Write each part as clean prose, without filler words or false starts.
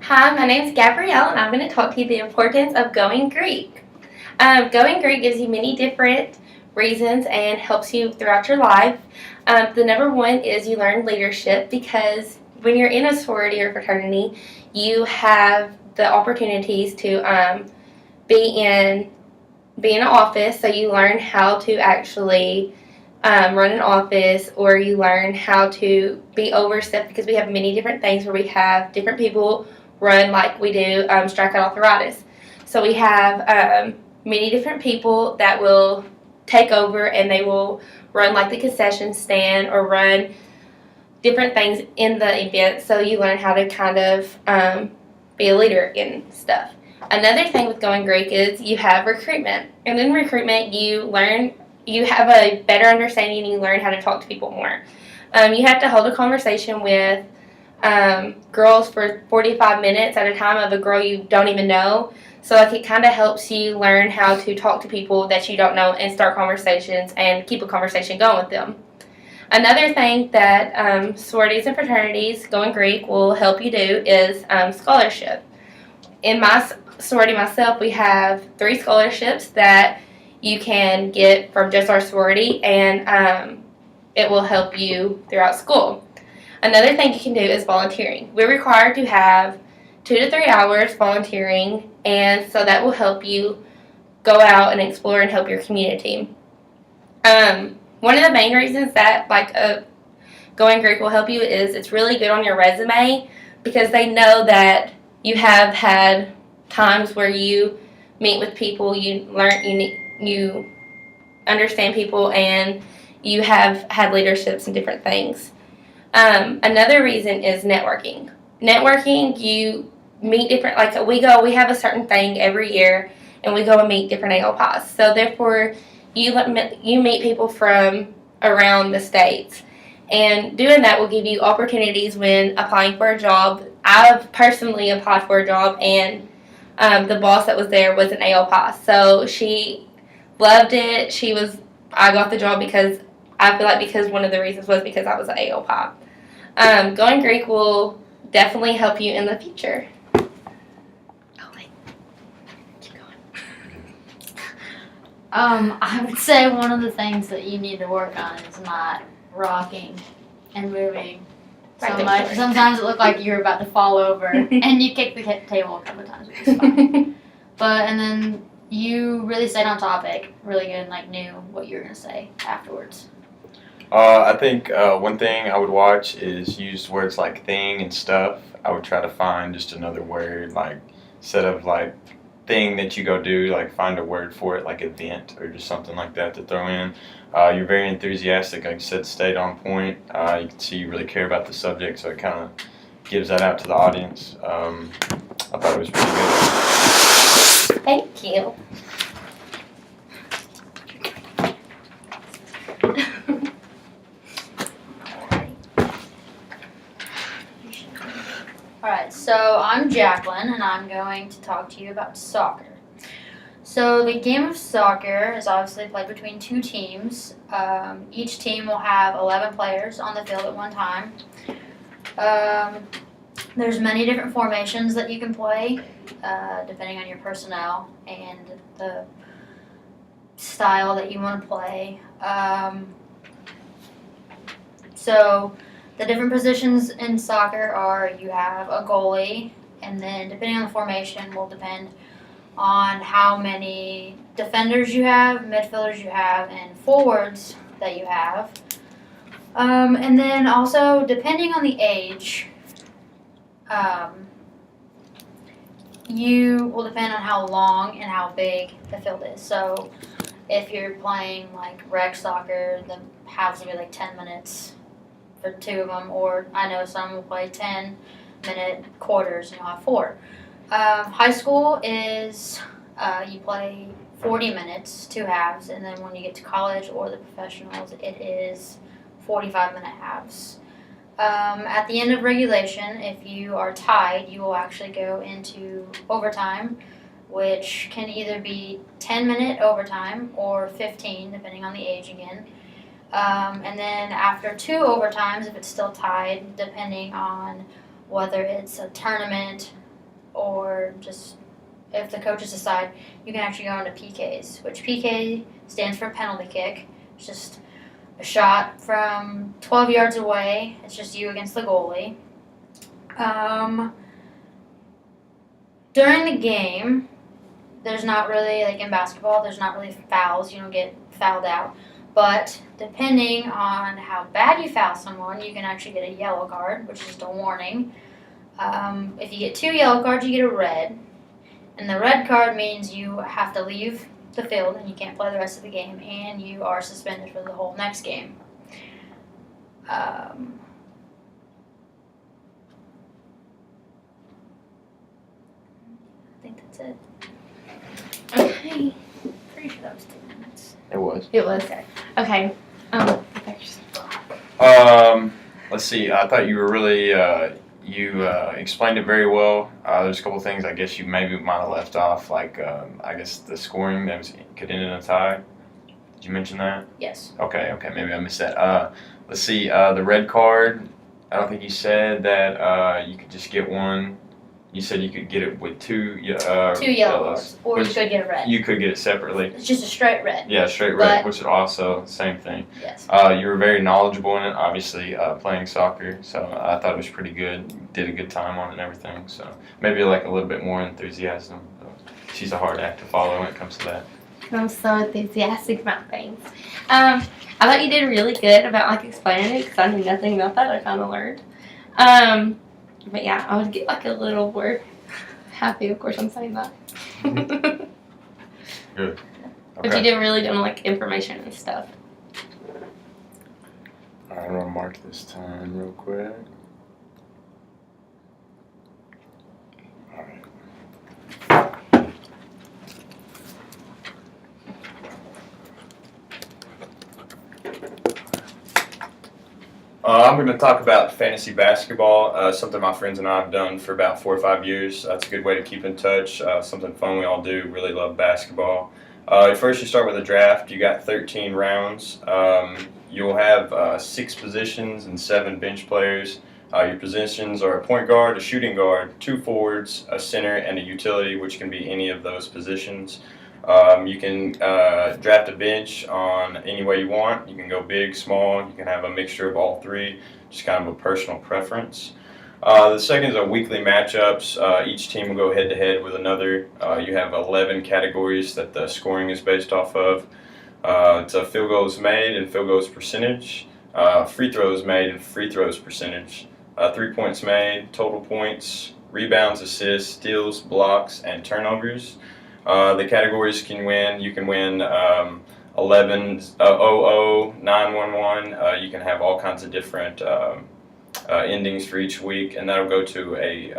Hi, my name is Gabrielle, and I'm going to talk to you the importance of going Greek. Going Greek gives you many different reasons and helps you throughout your life. The number one is you learn leadership because when you're in a sorority or fraternity, you have the opportunities to be in be in an office, so you learn how to actually run an office, or you learn how to be over stuff because we have many different things where we have different people run, like we do strikeout arthritis. So we have many different people that will take over, and they will run like the concession stand or run different things in the event. So you learn how to kind of be a leader in stuff. Another thing with going Greek is you have recruitment, and in recruitment you have a better understanding and you learn how to talk to people more. You have to hold a conversation with girls for 45 minutes at a time of a girl you don't even know. So like it kind of helps you learn how to talk to people that you don't know and start conversations and keep a conversation going with them. Another thing that sororities and fraternities going Greek will help you do is scholarship. In my sorority myself, we have 3 scholarships that you can get from just our sorority, and it will help you throughout school. Another thing you can do is volunteering. We're required to have 2 to 3 hours volunteering, and so that will help you go out and explore and help your community. One of the main reasons that going Greek will help you is it's really good on your resume because they know that you have had times where you meet with people, you understand people, and you have had leaderships and different things. Another reason is networking. Networking, you meet different, like we have a certain thing every year, and we go and meet different ALPIs. So therefore, you meet people from around the states. And doing that will give you opportunities when applying for a job. I've personally applied for a job, and the boss that was there was an ALPI. So she loved it. I got the job because I feel like because one of the reasons was because I was an ALPI. Going Greek will definitely help you in the future. Oh, wait. Keep going. I would say one of the things that you need to work on is not rocking and moving so much. Sometimes it looked like you were about to fall over, and you kicked the table a couple of times, which is fine. And then you really stayed on topic, really good, and like knew what you were gonna say afterwards. I think one thing I would watch is use words like thing and stuff. I would try to find just another word, like instead of like thing that you go do, like find a word for it, like event or just something like that to throw in. You're very enthusiastic, like I said, stayed on point. You can see you really care about the subject, so it kind of gives that out to the audience. I thought it was pretty good. Thank you. Alright, so I'm Jacqueline, and I'm going to talk to you about soccer. So the game of soccer is obviously played between 2 teams. Each team will have 11 players on the field at one time. There's many different formations that you can play, depending on your personnel and the style that you want to play. So the different positions in soccer are you have a goalie, and then depending on the formation will depend on how many defenders you have, midfielders you have, and forwards that you have. And then also depending on the age, you will depend on how long and how big the field is. So if you're playing like rec soccer, the halves will be like 10 minutes for 2 of them, or I know some will play 10-minute quarters and you'll have 4. High school is you play 40 minutes, 2 halves, and then when you get to college or the professionals, it is 45-minute halves. At the end of regulation, if you are tied, you will actually go into overtime, which can either be 10-minute overtime or 15, depending on the age again. And then after 2 overtimes, if it's still tied, depending on whether it's a tournament or just if the coaches decide, you can actually go into PKs, which PK stands for penalty kick. It's just a shot from 12 yards away. It's just you against the goalie. During the game, there's not really, like in basketball, there's not really fouls. You don't get fouled out. But depending on how bad you foul someone, you can actually get a yellow card, which is just a warning. If you get 2 yellow cards, you get a red. And the red card means you have to leave the field and you can't play the rest of the game, and you are suspended for the whole next game. I think that's it. Okay. Pretty sure that was 2 minutes. It was. It was. Okay. Let's see. I thought you were really you explained it very well. There's a couple things I guess you maybe might have left off, like I guess the scoring could end in a tie. Did you mention that? Yes. Okay. Maybe I missed that. Let's see. The red card. I don't think you said that you could just get one. You said you could get it with 2 2 yellow cards, or you could get a red. You could get it separately. It's just a straight red. Yeah, straight red, But- which is also same thing. Yes. You were very knowledgeable in it, obviously, playing soccer, so I thought it was pretty good. Did a good time on it and everything, so maybe like a little bit more enthusiasm. She's a hard act to follow when it comes to that. I'm so enthusiastic about things. I thought you did really good about like explaining it because I knew nothing about that. I kind of learned. But yeah, I would get like a little more happy. Of course, I'm saying that. Good. But you did really good on like information and stuff. Alright, I'm gonna mark this time real quick. Alright. I'm going to talk about fantasy basketball, something my friends and I have done for about 4 or 5 years. That's a good way to keep in touch, something fun we all do, really love basketball. First you start with a draft. You got 13 rounds. You'll have 6 positions and 7 bench players. Your positions are a point guard, a shooting guard, 2 forwards, a center, and a utility, which can be any of those positions. You can draft a bench on any way you want. You can go big, small. You can have a mixture of all 3, just kind of a personal preference. The second is weekly matchups. Each team will go head-to-head with another. You have 11 categories that the scoring is based off of. It's a field goals made and field goals percentage, free throws made and free throws percentage, 3 points made, total points, rebounds, assists, steals, blocks, and turnovers. The categories you can win 11, 00, 911. You can have all kinds of different endings for each week, and that'll go to a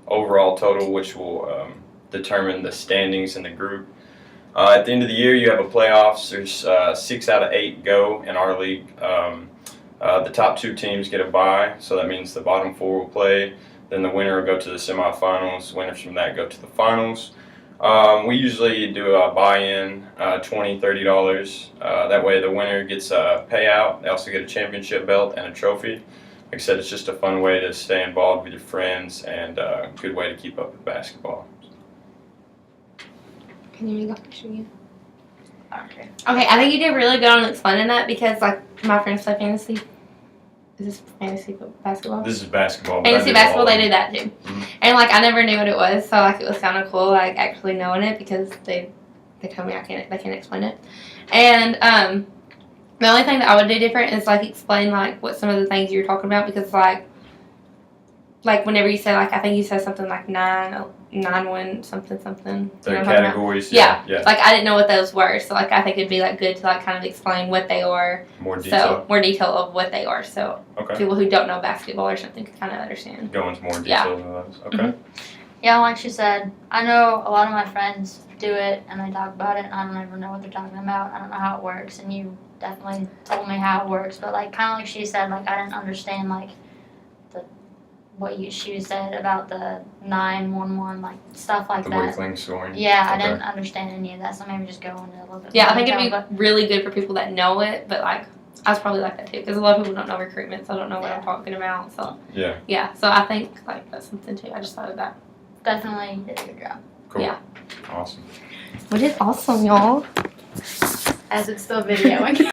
overall total, which will determine the standings in the group. At the end of the year, you have a playoffs. There's 6 out of 8 go in our league. The top 2 teams get a bye, so that means the bottom 4 will play. Then the winner will go to the semifinals. Winners from that go to the finals. We usually do a buy-in, $20, $30. That way the winner gets a payout. They also get a championship belt and a trophy. Like I said, it's just a fun way to stay involved with your friends and a good way to keep up with basketball. Can you make a picture again? Okay. Okay, I think you did really good on explaining that because like my friends play fantasy. Is this fantasy basketball? This is basketball. but I Fantasy did all basketball, of they them. do that too. Mhm. And like I never knew what it was, so like it was kind of cool, like actually knowing it because they told me they can't explain it. And the only thing that I would do different is like explain like what some of the things you're talking about because like whenever you say like I think you said something like 9-1 something. The You know what I'm talking about? categories, Yeah. yeah, Like I didn't know what those were, so like I think it'd be like good to like kind of explain what they are. more detail. So more detail of what they are, so Okay, people who don't know basketball or something can kind of understand. go into more Yeah. detail than those. Okay. Yeah, like she said, I know a lot of my friends do it and they talk about it, and I don't ever know what they're talking about. I don't know how it works, and you definitely told me how it works. But like kind of like she said, like I didn't understand like she said about the 911, like stuff like The that. weakling scoring. Yeah, I Okay. didn't understand any of that, so maybe just go into a little bit. Yeah, more I think detail, it'd be really good for people that know it, but like I was probably like that too because a lot of people don't know recruitment, so I don't know what I'm talking about. So Yeah. yeah, so I think like that's something too. I just thought of that. definitely did a good job. Cool. Yeah. Awesome. Which is awesome, y'all. As it's still videoing.